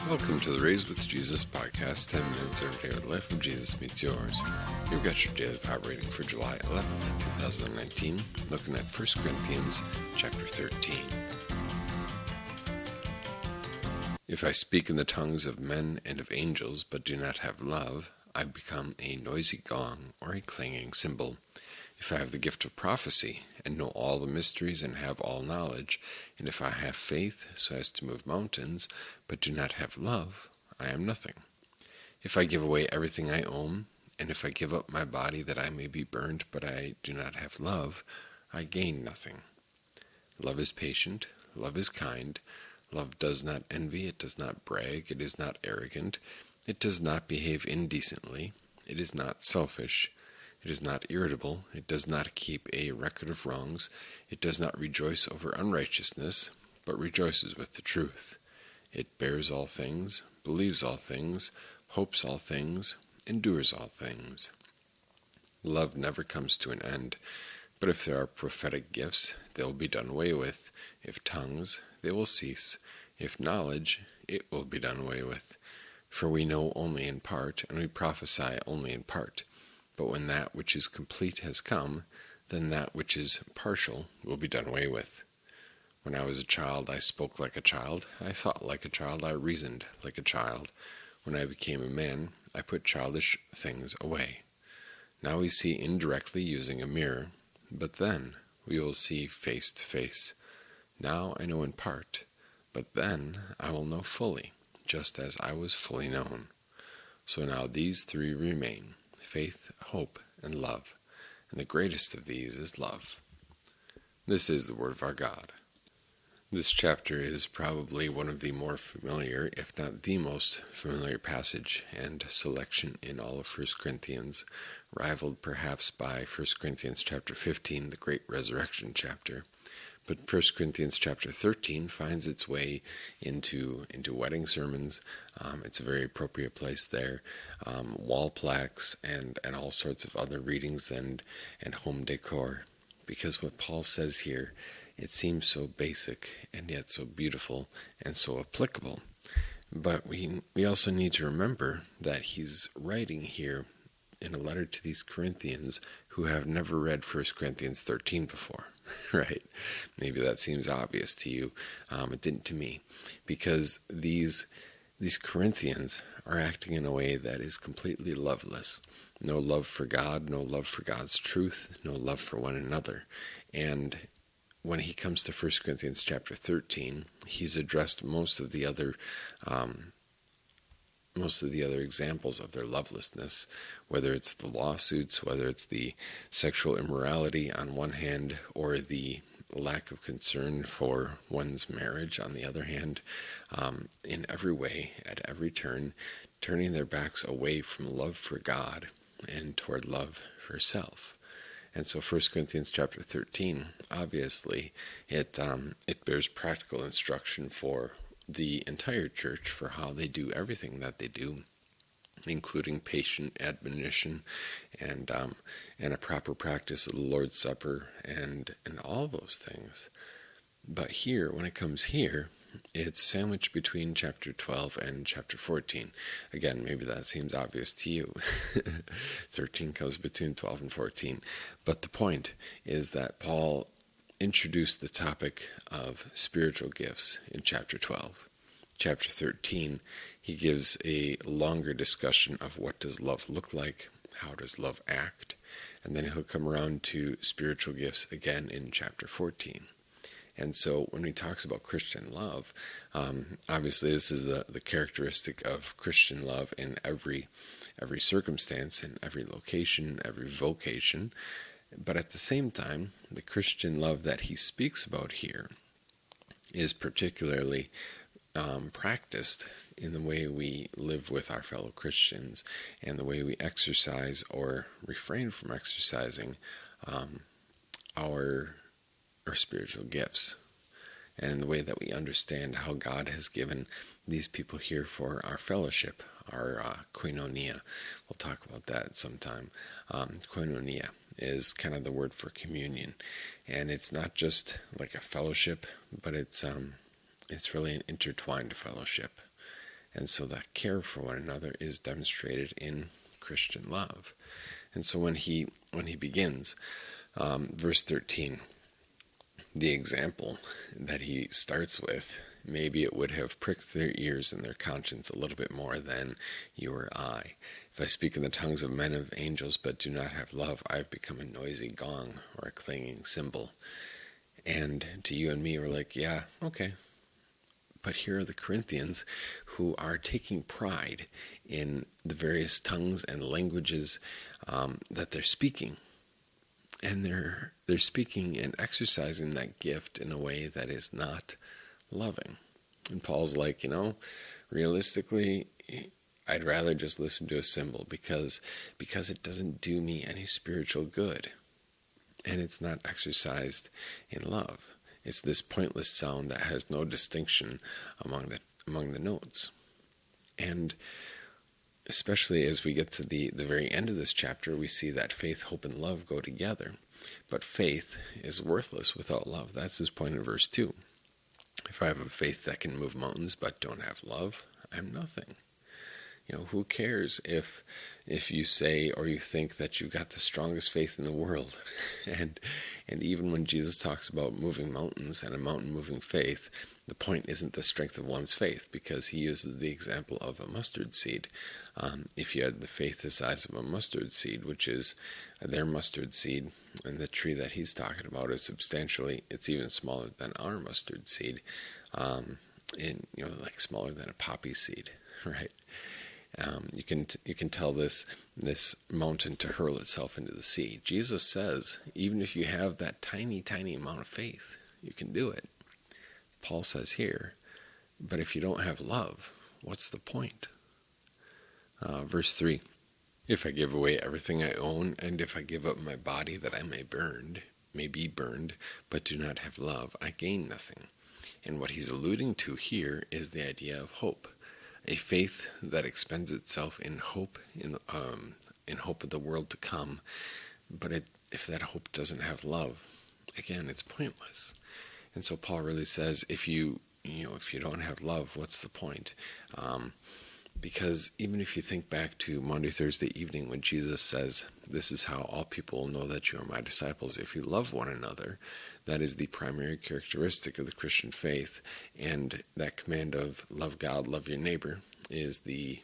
Welcome to the Raised with Jesus podcast, 10 minutes every day where the life of Jesus meets yours. You've got your daily Bible reading for July 11th, 2019, looking at 1Cor13, chapter 13. If I speak in the tongues of men and of angels, but do not have love, I become a noisy gong or a clanging cymbal. If I have the gift of prophecy, and know all the mysteries, and have all knowledge, and if I have faith so as to move mountains, but do not have love, I am nothing. If I give away everything I own, and if I give up my body that I may be burned, but I do not have love, I gain nothing. Love is patient, love is kind, love does not envy, it does not brag, it is not arrogant, it does not behave indecently, it is not selfish. It is not irritable, it does not keep a record of wrongs, it does not rejoice over unrighteousness, but rejoices with the truth. It bears all things, believes all things, hopes all things, endures all things. Love never comes to an end, but if there are prophetic gifts, they will be done away with. If tongues, they will cease. If knowledge, it will be done away with. For we know only in part, and we prophesy only in part. But when that which is complete has come, then that which is partial will be done away with. When I was a child, I spoke like a child, I thought like a child, I reasoned like a child. When I became a man, I put childish things away. Now we see indirectly using a mirror, but then we will see face to face. Now I know in part, but then I will know fully, just as I was fully known. So now these three remain: faith, hope, and love, and the greatest of these is love. This is the word of our God. This chapter is probably one of the more familiar, if not the most familiar passage and selection in all of 1 Corinthians, rivaled perhaps by 1 Corinthians chapter 15, the great resurrection chapter. But 1 Corinthians chapter 13 finds its way into wedding sermons. It's a very appropriate place there. Wall plaques and all sorts of other readings and home decor. Because what Paul says here, it seems so basic and yet so beautiful and so applicable. But we also need to remember that he's writing here in a letter to these Corinthians who have never read 1 Corinthians 13 before, right? Maybe that seems obvious to you. It didn't to me, because these Corinthians are acting in a way that is completely loveless. No love for God, no love for God's truth, no love for one another. And when he comes to 1 Corinthians chapter 13, he's addressed most of the other examples of their lovelessness, whether it's the lawsuits, whether it's the sexual immorality on one hand, or the lack of concern for one's marriage on the other hand, in every way, at every turn, turning their backs away from love for God and toward love for self. And so 1 Corinthians chapter 13, obviously, it bears practical instruction for the entire church for how they do everything that they do, including patient admonition and a proper practice of the Lord's Supper and all those things. But here, when it comes here, it's sandwiched between chapter 12 and chapter 14. Again, maybe that seems obvious to you. 13 comes between 12 and 14. But the point is that Paul introduced the topic of spiritual gifts in chapter 12. Chapter 13, he gives a longer discussion of what does love look like, how does love act, and then he'll come around to spiritual gifts again in chapter 14. And so when he talks about Christian love, obviously this is the characteristic of Christian love in every circumstance, in every location, every vocation. But at the same time, the Christian love that he speaks about here is particularly practiced in the way we live with our fellow Christians and the way we exercise or refrain from exercising our spiritual gifts, and in the way that we understand how God has given these people here for our fellowship, our koinonia. We'll talk about that sometime. Koinonia is kind of the word for communion, and it's not just like a fellowship, but it's really an intertwined fellowship. And so that care for one another is demonstrated in Christian love. And so when he begins, verse 13, the example that he starts with, maybe it would have pricked their ears and their conscience a little bit more than you or I. If I speak in the tongues of men and of angels, but do not have love, I have become a noisy gong or a clanging cymbal. And to you and me, we're like, yeah, okay. But here are the Corinthians who are taking pride in the various tongues and languages that they're speaking. And they're speaking and exercising that gift in a way that is not loving. And Paul's like, realistically, I'd rather just listen to a cymbal because it doesn't do me any spiritual good. And it's not exercised in love. It's this pointless sound that has no distinction among the notes. And especially as we get to the very end of this chapter, we see that faith, hope, and love go together. But faith is worthless without love. That's his point in verse 2. If I have a faith that can move mountains but don't have love, I'm nothing. Who cares if you say or you think that you've got the strongest faith in the world? And even when Jesus talks about moving mountains and a mountain moving faith, the point isn't the strength of one's faith, because he uses the example of a mustard seed. If you had the faith the size of a mustard seed, which is their mustard seed, and the tree that he's talking about is it's even smaller than our mustard seed, like smaller than a poppy seed, right? You can tell this mountain to hurl itself into the sea. Jesus says, even if you have that tiny, tiny amount of faith, you can do it. Paul says here, but if you don't have love, what's the point? Verse 3, if I give away everything I own, and if I give up my body that I may be burned, but do not have love, I gain nothing. And what he's alluding to here is the idea of hope. A faith that expends itself in hope, in hope of the world to come. But if that hope doesn't have love, again, it's pointless. And so Paul really says, if you don't have love, what's the point? Because even if you think back to Monday, Thursday evening, when Jesus says, this is how all people will know that you are my disciples, if you love one another. That is the primary characteristic of the Christian faith, and that command of love God, love your neighbor is the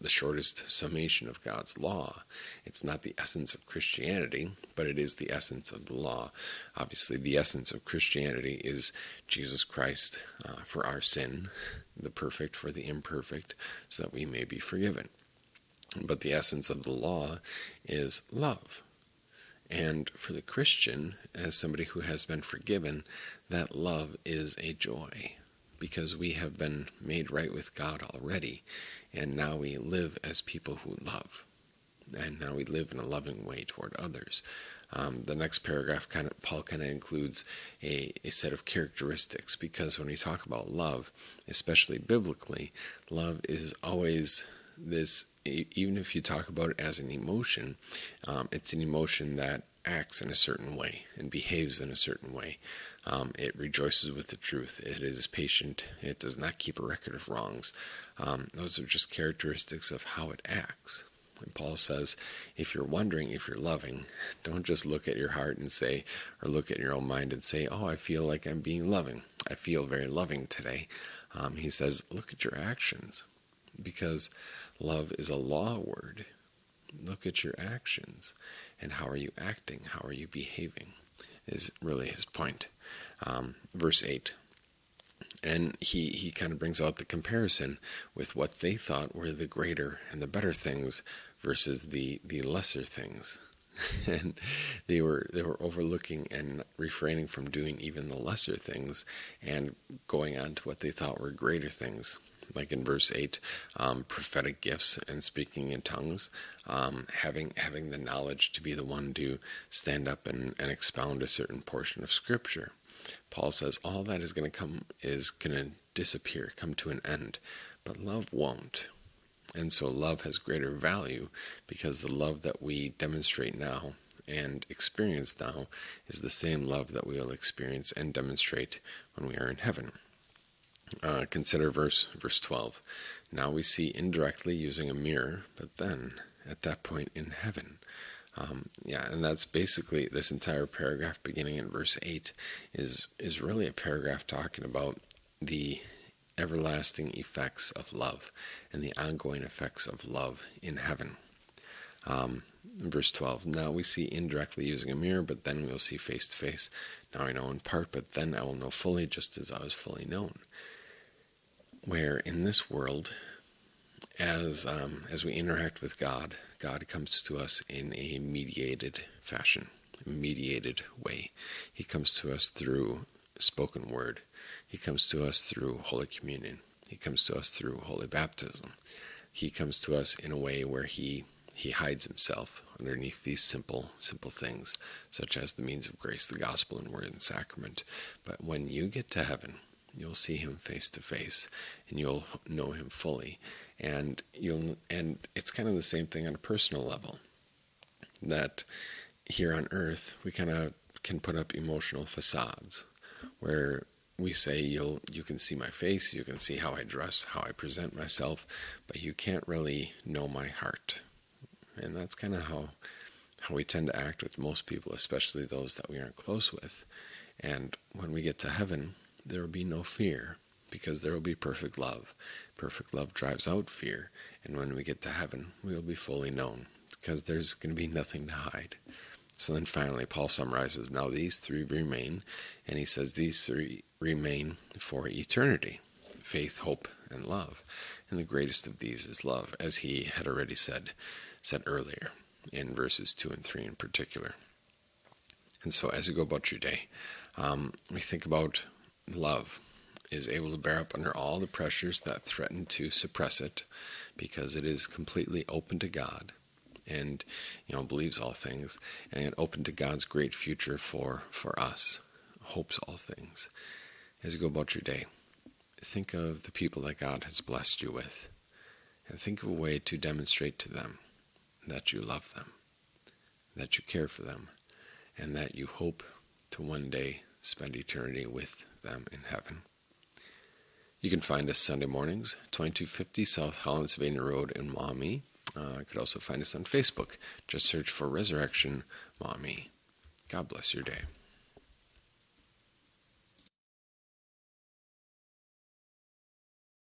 shortest summation of God's law. It's not the essence of Christianity, but it is the essence of the law. Obviously, the essence of Christianity is Jesus Christ for our sin, the perfect for the imperfect, so that we may be forgiven. But the essence of the law is love. And for the Christian, as somebody who has been forgiven, that love is a joy, because we have been made right with God already, and now we live as people who love, and now we live in a loving way toward others. The next paragraph, Paul includes a set of characteristics, because when we talk about love, especially biblically, love is always this. Even if you talk about it as an emotion, it's an emotion that acts in a certain way and behaves in a certain way. It rejoices with the truth. It is patient. It does not keep a record of wrongs. Those are just characteristics of how it acts. And Paul says, if you're wondering if you're loving, don't just look at your heart and say, or look at your own mind and say, oh, I feel like I'm being loving. I feel very loving today. He says, look at your actions, because love is a law word. Look at your actions, and how are you acting? How are you behaving? Is really his point. Verse 8. And he kind of brings out the comparison with what they thought were the greater and the better things versus the lesser things. And they were overlooking and refraining from doing even the lesser things and going on to what they thought were greater things. Like in verse 8, prophetic gifts and speaking in tongues, having the knowledge to be the one to stand up and expound a certain portion of Scripture. Paul says all that is going to disappear, come to an end, but love won't. And so love has greater value, because the love that we demonstrate now and experience now is the same love that we will experience and demonstrate when we are in heaven. Consider verse 12. Now we see indirectly using a mirror, but then at that point in heaven. And that's basically this entire paragraph beginning in verse 8 is really a paragraph talking about the everlasting effects of love and the ongoing effects of love in heaven. Verse 12, now we see indirectly using a mirror, but then we will see face to face. Now I know in part, but then I will know fully, just as I was fully known. Where in this world, as we interact with God, God comes to us in a mediated fashion, a mediated way. He comes to us through spoken word. He comes to us through Holy Communion. He comes to us through Holy Baptism. He comes to us in a way where he hides himself underneath these simple things, such as the means of grace, the gospel, and word and sacrament. But when you get to heaven, you'll see him face to face, and you'll know him fully. And it's kind of the same thing on a personal level. That here on earth, we kind of can put up emotional facades, where we say you can see my face, you can see how I dress, how I present myself, but you can't really know my heart. And that's kind of how we tend to act with most people, especially those that we aren't close with. And when we get to heaven, there will be no fear, because there will be perfect love. Perfect love drives out fear. And when we get to heaven, we will be fully known, because there's going to be nothing to hide. So then finally, Paul summarizes, now these three remain, and he says these three remain for eternity: faith, hope, and love. And the greatest of these is love, as he had already said earlier in verses 2 and 3 in particular. And so as you go about your day, we think about love is able to bear up under all the pressures that threaten to suppress it, because it is completely open to God and believes all things, and yet open to God's great future for us, hopes all things. As you go about your day, think of the people that God has blessed you with, and think of a way to demonstrate to them that you love them, that you care for them, and that you hope to one day spend eternity with them in heaven. You can find us Sunday mornings, 2250 South Holland, Sylvania Road in Maumee. You could also find us on Facebook. Just search for Resurrection Maumee. God bless your day.